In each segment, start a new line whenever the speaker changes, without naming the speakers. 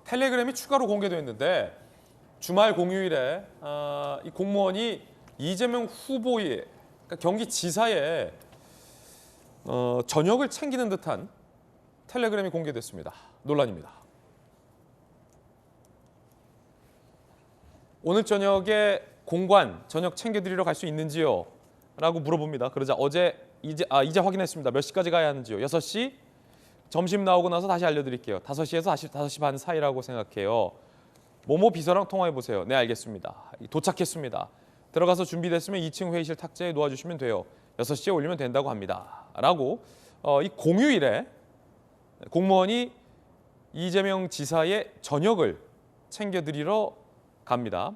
텔레그램이 추가로 공개됐는데 주말 공휴일에 이 공무원이 이재명 후보의 그러니까 경기지사의 저녁을 챙기는 듯한 텔레그램이 공개됐습니다. 논란입니다. 오늘 저녁에 공관 저녁 챙겨드리러 갈 수 있는지요? 라고 물어봅니다. 그러자 이제 확인했습니다. 몇 시까지 가야 하는지요? 6시? 점심 나오고 나서 다시 알려드릴게요. 5시에서 5시 반 사이라고 생각해요. 모모 비서랑 통화해보세요. 네, 알겠습니다. 도착했습니다. 들어가서 준비됐으면 2층 회의실 탁자에 놓아주시면 돼요. 6시에 올리면 된다고 합니다. 라고 이 공휴일에 공무원이 이재명 지사의 저녁을 챙겨드리러 갑니다.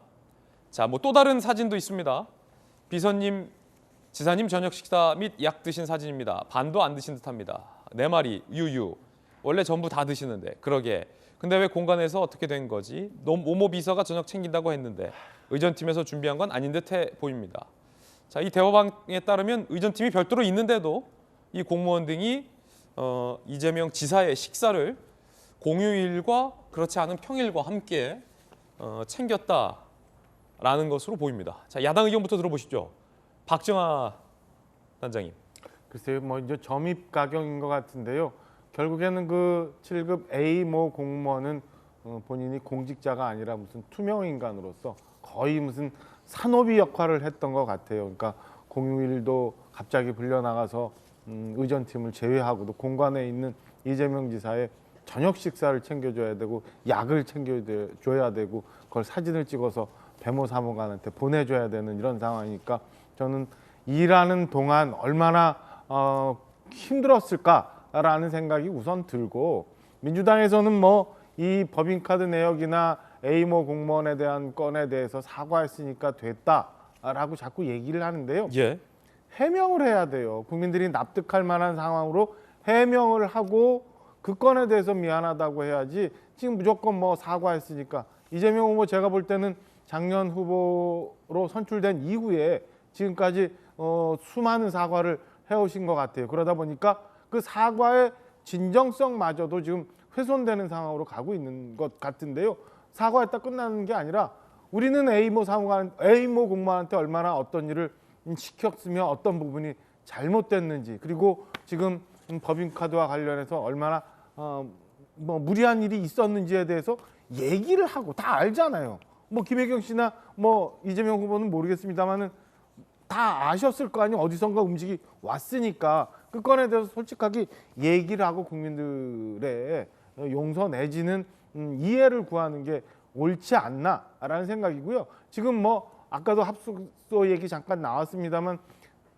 자, 뭐 또 다른 사진도 있습니다. 비서님, 지사님 저녁 식사 및 약 드신 사진입니다. 반도 안 드신 듯합니다. 네 마리 유유. 원래 전부 다 드시는데 그러게. 근데 왜 공간에서 어떻게 된 거지? 모모 비서가 저녁 챙긴다고 했는데 의전팀에서 준비한 건 아닌 듯해 보입니다. 자, 이 대화방에 따르면 의전팀이 별도로 있는데도 이 공무원 등이 이재명 지사의 식사를 공휴일과 그렇지 않은 평일과 함께 챙겼다라는 것으로 보입니다. 자, 야당 의견부터 들어보시죠. 박정아 단장님.
글쎄요, 뭐 이제 점입 가경인 것 같은데요. 결국에는 그 7급 A모 공무원은 본인이 공직자가 아니라 무슨 투명 인간으로서 거의 무슨 산호비 역할을 했던 것 같아요. 그러니까 공휴일도 갑자기 불려나가서 의전팀을 제외하고도 공관에 있는 이재명 지사의 저녁 식사를 챙겨줘야 되고 약을 챙겨줘야 되고 그걸 사진을 찍어서 배모 사무관한테 보내줘야 되는 이런 상황이니까 저는 일하는 동안 얼마나 힘들었을까라는 생각이 우선 들고 민주당에서는 뭐 이 법인카드 내역이나 A모 공무원에 대한 건에 대해서 사과했으니까 됐다라고 자꾸 얘기를 하는데요.
예.
해명을 해야 돼요. 국민들이 납득할 만한 상황으로 해명을 하고 그 건에 대해서 미안하다고 해야지 지금 무조건 뭐 사과했으니까 이재명 후보 제가 볼 때는 작년 후보로 선출된 이후에 지금까지 수많은 사과를 해오신 것 같아요. 그러다 보니까 그 사과의 진정성마저도 지금 훼손되는 상황으로 가고 있는 것 같은데요. 사과했다 끝나는 게 아니라 우리는 A모 공무원한테 얼마나 어떤 일을 시켰으며 어떤 부분이 잘못됐는지 그리고 지금 법인카드와 관련해서 얼마나 뭐 무리한 일이 있었는지에 대해서 얘기를 하고 다 알잖아요. 뭐 김혜경 씨나 뭐 이재명 후보는 모르겠습니다만은 다 아셨을 거 아니에요. 어디선가 움직이 왔으니까 그 건에 대해서 솔직하게 얘기를 하고 국민들의 용서 내지는 이해를 구하는 게 옳지 않나라는 생각이고요. 지금 뭐 아까도 합숙소 얘기 잠깐 나왔습니다만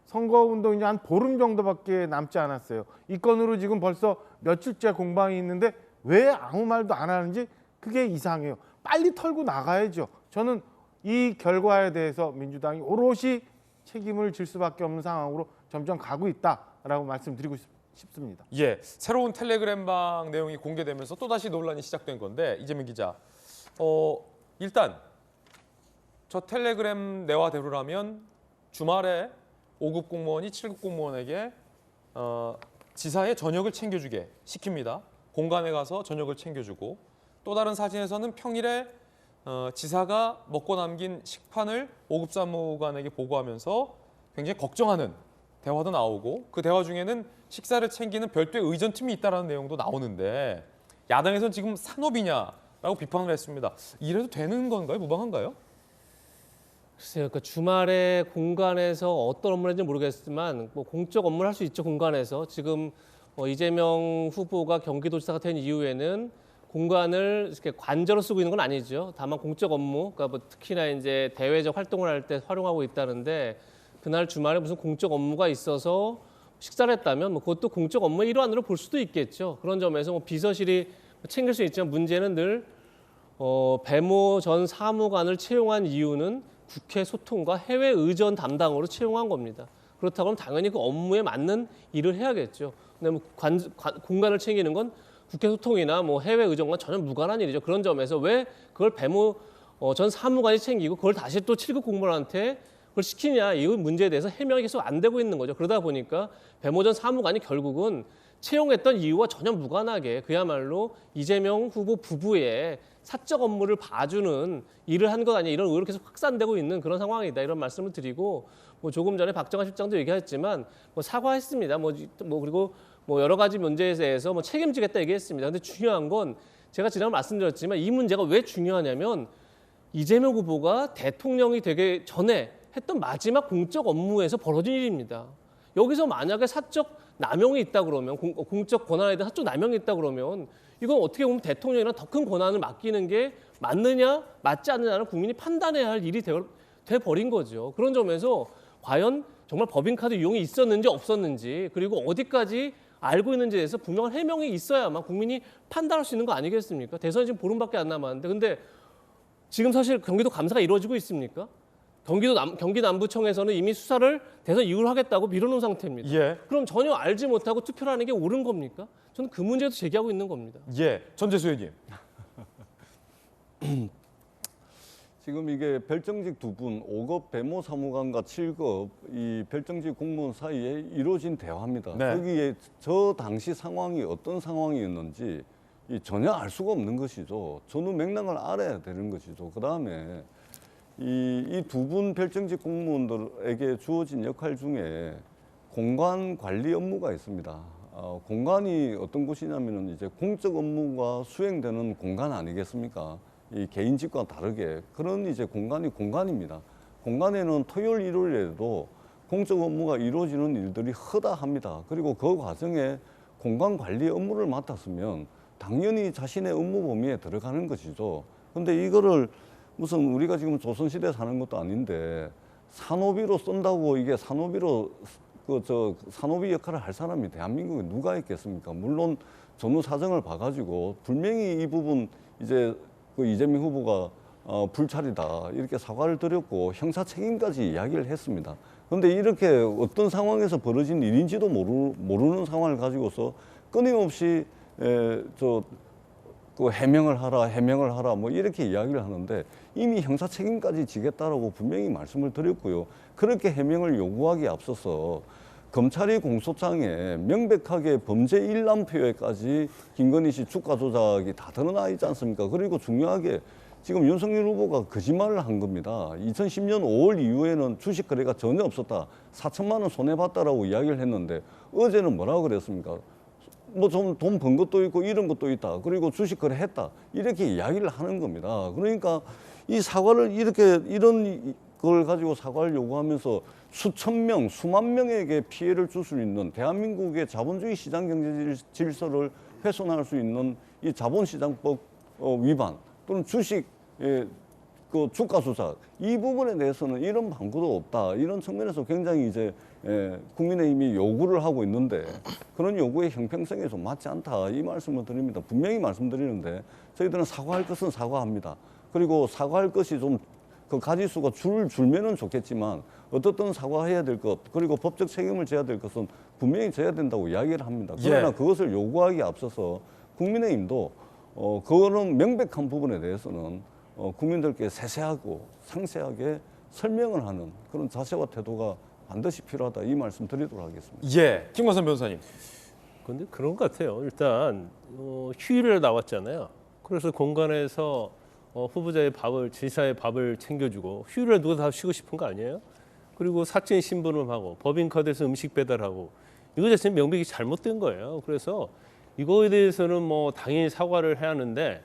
선거운동 이제 한 보름 정도밖에 남지 않았어요. 이 건으로 지금 벌써 며칠째 공방이 있는데 왜 아무 말도 안 하는지 그게 이상해요. 빨리 털고 나가야죠. 저는 이 결과에 대해서 민주당이 오롯이 책임을 질 수밖에 없는 상황으로 점점 가고 있다라고 말씀드리고 싶습니다.
예, 새로운 텔레그램방 내용이 공개되면서 또다시 논란이 시작된 건데 이재명 기자, 일단 저 텔레그램 내화대로라면 주말에 5급 공무원이 7급 공무원에게 지사의 저녁을 챙겨주게 시킵니다. 공간에 가서 저녁을 챙겨주고 또 다른 사진에서는 평일에 지사가 먹고 남긴 식판을 5급 사무관에게 보고하면서 굉장히 걱정하는 대화도 나오고 그 대화 중에는 식사를 챙기는 별도의 의전팀이 있다는 내용도 나오는데 야당에서는 지금 산업이냐라고 비판을 했습니다. 이래도 되는 건가요? 무방한가요?
글쎄요. 그러니까 주말에 공간에서 어떤 업무를 했는지 모르겠지만 뭐 공적 업무를 할 수 있죠. 공간에서. 지금 이재명 후보가 경기도지사가 된 이후에는 공간을 이렇게 관저로 쓰고 있는 건 아니죠. 다만 공적 업무, 그러니까 뭐 특히나 이제 대외적 활동을 할 때 활용하고 있다는데 그날 주말에 무슨 공적 업무가 있어서 식사를 했다면 뭐 그것도 공적 업무의 일환으로 볼 수도 있겠죠. 그런 점에서 뭐 비서실이 챙길 수 있지만 문제는 늘 배모 전 사무관을 채용한 이유는 국회 소통과 해외 의전 담당으로 채용한 겁니다. 그렇다고 하면 당연히 그 업무에 맞는 일을 해야겠죠. 근데 뭐 공간을 챙기는 건 국회 소통이나 뭐 해외 의전과 전혀 무관한 일이죠. 그런 점에서 왜 그걸 배모 전 사무관이 챙기고 그걸 다시 또 7급 공무원한테 그걸 시키냐 이 문제에 대해서 해명이 계속 안 되고 있는 거죠. 그러다 보니까 배모 전 사무관이 결국은 채용했던 이유와 전혀 무관하게 그야말로 이재명 후보 부부의 사적 업무를 봐주는 일을 한 것 아니냐 이런 의혹이 계속 확산되고 있는 그런 상황이다 이런 말씀을 드리고 뭐 조금 전에 박정환 실장도 얘기했지만 뭐 사과했습니다. 그리고 뭐 여러 가지 문제에 대해서 뭐 책임지겠다 얘기했습니다. 근데 중요한 건 제가 지난번 말씀드렸지만 이 문제가 왜 중요하냐면 이재명 후보가 대통령이 되기 전에 했던 마지막 공적 업무에서 벌어진 일입니다. 여기서 만약에 사적 남용이 있다 그러면 공적 권한에 대한 사적 남용이 있다 그러면 이건 어떻게 보면 대통령이랑 더 큰 권한을 맡기는 게 맞느냐 맞지 않느냐는 국민이 판단해야 할 일이 돼 버린 거죠. 그런 점에서 과연 정말 법인카드 이용이 있었는지 없었는지 그리고 어디까지 알고 있는지에 대해서 분명한 해명이 있어야만 국민이 판단할 수 있는 거 아니겠습니까? 대선이 지금 보름밖에 안 남았는데 근데 지금 사실 경기도 감사가 이루어지고 있습니까? 경기 남부청에서는 이미 수사를 대선 이후로 하겠다고 미뤄놓은 상태입니다.
예.
그럼 전혀 알지 못하고 투표를 하는 게 옳은 겁니까? 저는 그 문제도 제기하고 있는 겁니다.
예. 전재수 의원님.
지금 이게 별정직 두 분, 5급 배모 사무관과 7급 이 별정직 공무원 사이에 이루어진 대화입니다.
네.
거기에 저 당시 상황이 어떤 상황이었는지 전혀 알 수가 없는 것이죠. 전후 맥락을 알아야 되는 것이죠. 그다음에 이 두 분 별정직 공무원들에게 주어진 역할 중에 공간 관리 업무가 있습니다. 공간이 어떤 곳이냐면은 이제 공적 업무가 수행되는 공간 아니겠습니까? 이 개인직과 다르게 그런 이제 공간입니다. 공간에는 토요일, 일요일에도 공적 업무가 이루어지는 일들이 허다합니다. 그리고 그 과정에 공간 관리 업무를 맡았으면 당연히 자신의 업무 범위에 들어가는 것이죠. 근데 이거를 무슨 우리가 지금 조선시대 사는 것도 아닌데 산호비로 쏜다고 이게 산호비로 산호비 역할을 할 사람이 대한민국에 누가 있겠습니까? 물론 전후 사정을 봐가지고 분명히 이 부분 이제 그 이재명 후보가 불찰이다 이렇게 사과를 드렸고 형사 책임까지 이야기를 했습니다. 그런데 이렇게 어떤 상황에서 벌어진 일인지도 모르는 상황을 가지고서 끊임없이 해명을 하라 뭐 이렇게 이야기를 하는데 이미 형사 책임까지 지겠다라고 분명히 말씀을 드렸고요. 그렇게 해명을 요구하기에 앞서서 검찰이 공소장에 명백하게 범죄 일람표에까지 김건희 씨 주가 조작이 다 드러나 있지 않습니까? 그리고 중요하게 지금 윤석열 후보가 거짓말을 한 겁니다. 2010년 5월 이후에는 주식 거래가 전혀 없었다. 4천만 원 손해봤다라고 이야기를 했는데 어제는 뭐라고 그랬습니까? 뭐 좀 돈 번 것도 있고 이런 것도 있다. 그리고 주식 거래했다. 이렇게 이야기를 하는 겁니다. 그러니까 이 사과를 이런 걸 가지고 사과를 요구하면서 수천 명, 수만 명에게 피해를 줄 수 있는 대한민국의 자본주의 시장 경제 질서를 훼손할 수 있는 이 자본시장법 위반 또는 주식 그 주가 조작 이 부분에 대해서는 이런 방구도 없다. 이런 측면에서 굉장히 이제 국민의힘이 요구를 하고 있는데 그런 요구의 형평성에 좀 맞지 않다. 이 말씀을 드립니다. 분명히 말씀드리는데 저희들은 사과할 것은 사과합니다. 그리고 사과할 것이 좀 그 가지수가 줄면은 좋겠지만 어떻든 사과해야 될 것 그리고 법적 책임을 져야 될 것은 분명히 져야 된다고 이야기를 합니다. 그러나
예.
그것을 요구하기에 앞서서 국민의힘도 그런 명백한 부분에 대해서는 국민들께 세세하고 상세하게 설명을 하는 그런 자세와 태도가 반드시 필요하다 이 말씀 드리도록 하겠습니다.
예. 김광선 변호사님.
근데 그런 것 같아요. 일단 휴일에 나왔잖아요. 그래서 공간에서 후보자의 지사의 밥을 챙겨주고 휴일에 누가 다 쉬고 싶은 거 아니에요? 그리고 사적인 심부름하고 법인카드에서 음식 배달하고 이거 자체는 명백히 잘못된 거예요. 그래서 이거에 대해서는 뭐 당연히 사과를 해야 하는데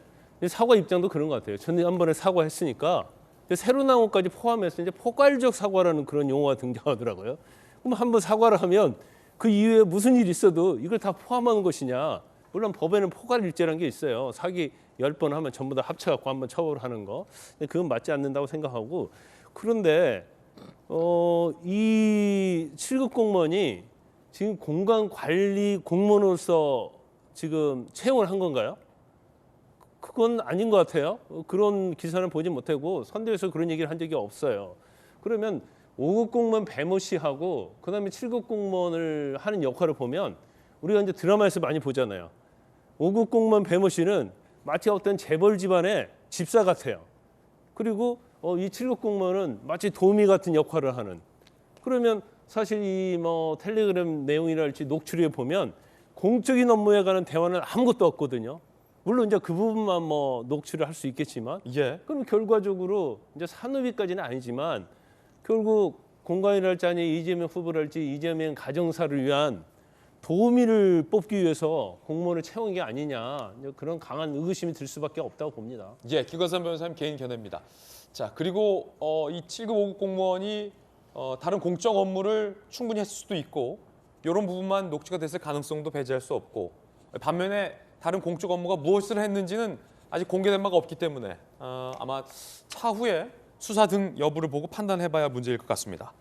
사과 입장도 그런 것 같아요. 저는 한 번에 사과했으니까 새로 나온 것까지 포함해서 이제 포괄적 사과라는 그런 용어가 등장하더라고요. 그럼 한 번 사과를 하면 그 이후에 무슨 일이 있어도 이걸 다 포함하는 것이냐? 물론 법에는 포괄일죄라는 게 있어요. 사기 10번 하면 전부 다 합쳐갖고 한번 처벌하는 거. 근데 그건 맞지 않는다고 생각하고 그런데 이 7급 공무원이 지금 공간 관리 공무원으로서 지금 채용을 한 건가요? 그건 아닌 것 같아요. 그런 기사는 보지 못하고 선대에서 그런 얘기를 한 적이 없어요. 그러면 5급 공무원 배모 씨하고 그다음에 7급 공무원을 하는 역할을 보면 우리가 이제 드라마에서 많이 보잖아요. 5급 공무원 배모 씨는 마치 어떤 재벌 집안의 집사 같아요. 그리고 이 7급 공무원은 마치 도우미 같은 역할을 하는. 그러면 사실 이 뭐 텔레그램 내용이랄지 녹취록에 보면 공적인 업무에 관한 대화는 아무것도 없거든요. 물론 이제 그 부분만 뭐 녹취를 할 수 있겠지만
예.
그럼 결과적으로 이제 산업위까지는 아니지만 결국 공관이랄지 이재명 후보랄지 이재명 가정사를 위한 도우미를 뽑기 위해서 공무원을 채운 게 아니냐 이제 그런 강한 의구심이 들 수밖에 없다고 봅니다.
예, 김건선 변호사님 개인 견해입니다. 자, 그리고 이 7급 5급 공무원이 다른 공적 업무를 충분히 했을 수도 있고 이런 부분만 녹취가 됐을 가능성도 배제할 수 없고 반면에 다른 공적 업무가 무엇을 했는지는 아직 공개된 바가 없기 때문에 아마 차후에 수사 등 여부를 보고 판단해봐야 문제일 것 같습니다.